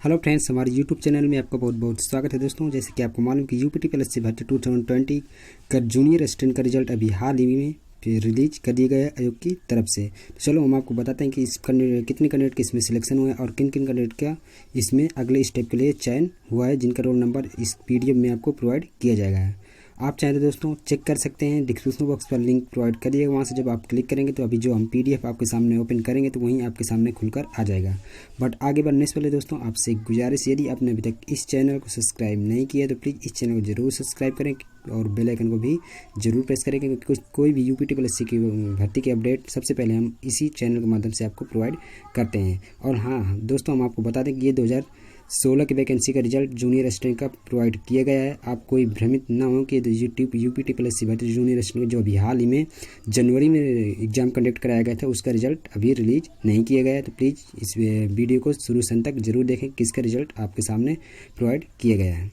Hello friends, हमारे YouTube channel में आपका बहुत बहुत स्वागत है दोस्तों। जैसे कि आपको मालूम कि यूपीटी प्लस से भर्ती 2020 का जूनियर असिस्टेंट का रिजल्ट अभी हाल ही में रिलीज कर दिया गया है आयोग की तरफ से। तो चलो हम आपको बताते हैं कि इस कितने कैंडिडेट के इसमें सिलेक्शन हुआ है और किन किन कैंडिडेट का इसमें अगले स्टेप के लिए चयन हुआ है, जिनका रोल नंबर इस पीडीएफ में आपको प्रोवाइड किया जाएगा। आप चाहें तो दोस्तों चेक कर सकते हैं, डिस्क्रिप्शन बॉक्स पर लिंक प्रोवाइड करिएगा। वहाँ से जब आप क्लिक करेंगे तो अभी जो हम पीडीएफ आपके सामने ओपन करेंगे तो वहीं आपके सामने खुलकर आ जाएगा। बट आगे बढ़ने से पहले दोस्तों आपसे एक गुजारिश, यदि आपने अभी तक इस चैनल को सब्सक्राइब नहीं किया तो प्लीज़ इस चैनल को जरूर सब्सक्राइब करें और बेल आइकन को भी जरूर प्रेस करें, क्योंकि कोई भी यूपीटी प्लस की भर्ती की अपडेट सबसे पहले हम इसी चैनल के माध्यम से आपको प्रोवाइड करते हैं। और हाँ दोस्तों, हम आपको बता दें कि ये 2016 की वैकेंसी का रिजल्ट जूनियर असिस्टेंट का प्रोवाइड किया गया है। आप कोई भ्रमित ना हो कि यूपीटी प्लस सी भर्ती जूनियर असिस्टेंट जो अभी हाल ही में जनवरी में एग्जाम कंडक्ट कराया गया था उसका रिजल्ट अभी रिलीज नहीं किया गया है। तो प्लीज़ इस वीडियो को शुरू से अंत तक जरूर देखें, किसका रिजल्ट आपके सामने प्रोवाइड किया गया है।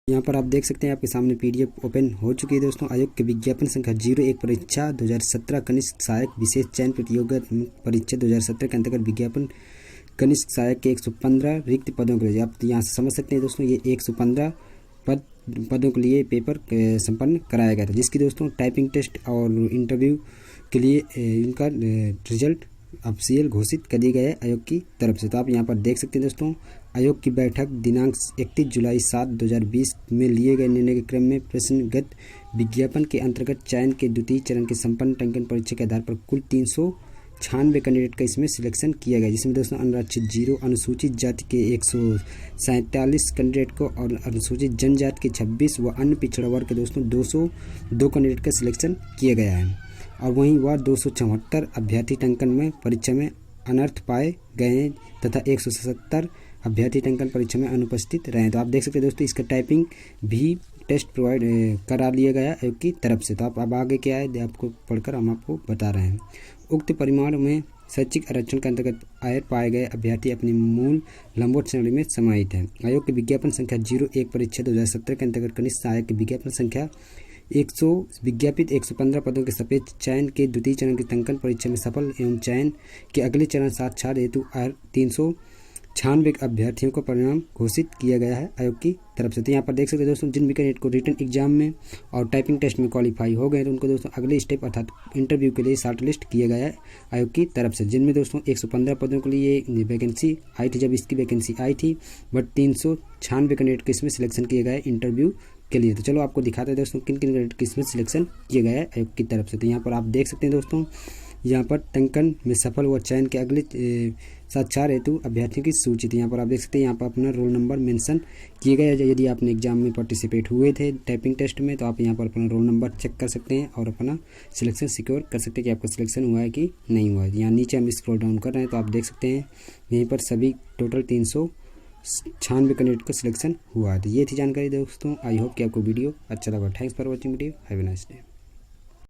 यहाँ पर आप देख सकते हैं आपके सामने पीडीएफ ओपन हो चुकी है दोस्तों। आयोग के विज्ञापन संख्या 01 परीक्षा 2017 कनिष्ठ सहायक विशेष चयन प्रतियोगिता परीक्षा 2017 के अंतर्गत विज्ञापन कनिष्ठ सहायक के 115 रिक्त पदों के लिए आप यहाँ से समझ सकते हैं दोस्तों, ये 115 पदों के लिए पेपर संपन्न कराया गया था, जिसकी दोस्तों टाइपिंग टेस्ट और इंटरव्यू के लिए इनका रिजल्ट ऑफिशियल घोषित कर दिया गया है आयोग की तरफ से। तो आप यहाँ पर देख सकते हैं दोस्तों, आयोग की बैठक दिनांक 31 जुलाई 2020 में लिए गए निर्णय के क्रम में प्रश्नगत विज्ञापन के अंतर्गत चयन के द्वितीय चरण के संपन्न टंकन परीक्षा के आधार पर कुल 396 कैंडिडेट का इसमें सिलेक्शन किया गया, जिसमें दोस्तों अनुसूचित 0, अनुसूचित जाति के 147 कैंडिडेट को और अनुसूचित जनजाति के 26 व अन्य पिछड़ा वर्ग के दोस्तों 202 कैंडिडेट का सिलेक्शन किया गया है। और वहीं वह 274 अभ्यर्थी टंकन में परीक्षा में अनर्थ पाए गए हैं तथा 177 अभ्यर्थी टंकन परीक्षा में अनुपस्थित रहे। तो आप देख सकते हैं दोस्तों, इसका टाइपिंग भी टेस्ट प्रोवाइड करा लिया गया आयोग की तरफ से। तो आप अब आगे क्या है आपको पढ़कर हम आपको बता रहे हैं। उक्त परिमाण में शैक्षिक आरक्षण के अंतर्गत आयर पाए गए अभ्यर्थी अपनी मूल लंबोट श्रेणी में समाहित हैं। आयोग के विज्ञापन संख्या 01 परीक्षा 2017 के अंतर्गत कनिष्ठ सहायक के विज्ञापन संख्या 100 विज्ञापित 115 पदों के सापेक्ष चयन के द्वितीय चरण की टंकन परीक्षा में सफल एवं चयन के अगले चरण साक्षात हेतु 396 अभ्यर्थियों को परिणाम घोषित किया गया है आयोग की तरफ से। तो यहाँ पर देख सकते हैं दोस्तों, जिन भी कैंडिडेट को रिटन एग्जाम में और टाइपिंग टेस्ट में क्वालिफाई हो गए तो उनको दोस्तों अगले स्टेप अर्थात इंटरव्यू के लिए शॉर्ट लिस्ट किया गया है आयोग की तरफ से, जिनमें दोस्तों 115 पदों के लिए वैकेंसी आई थी जब इसकी वैकेंसी आई थी, बट 396 कैंडिडेट के इसमें सिलेक्शन किए गए इंटरव्यू के लिए। तो चलो आपको दिखाते हैं दोस्तों किन किन कैंडिडेट के इसमें सिलेक्शन किया गया है आयोग की तरफ से। तो यहाँ पर आप देख सकते हैं दोस्तों, यहाँ पर टंकन में सफल व चयन के अगले साक्षात हेतु अभ्यर्थियों की सूची थी। यहाँ पर आप देख सकते हैं, यहाँ पर अपना रोल नंबर मेंशन किए गए। यदि आपने एग्जाम में पार्टिसिपेट हुए थे टाइपिंग टेस्ट में तो आप यहाँ पर अपना रोल नंबर चेक कर सकते हैं और अपना सिलेक्शन सिक्योर कर सकते हैं कि आपका सिलेक्शन हुआ है कि नहीं हुआ है। यहाँ नीचे हम स्क्रॉल डाउन कर रहे हैं तो आप देख सकते हैं यहीं पर सभी टोटल 396 कैंडिडेट का सिलेक्शन हुआ है। तो ये थी जानकारी दोस्तों। आई होप कि आपको वीडियो अच्छा लगा। Thanks for watching video. Have a nice day.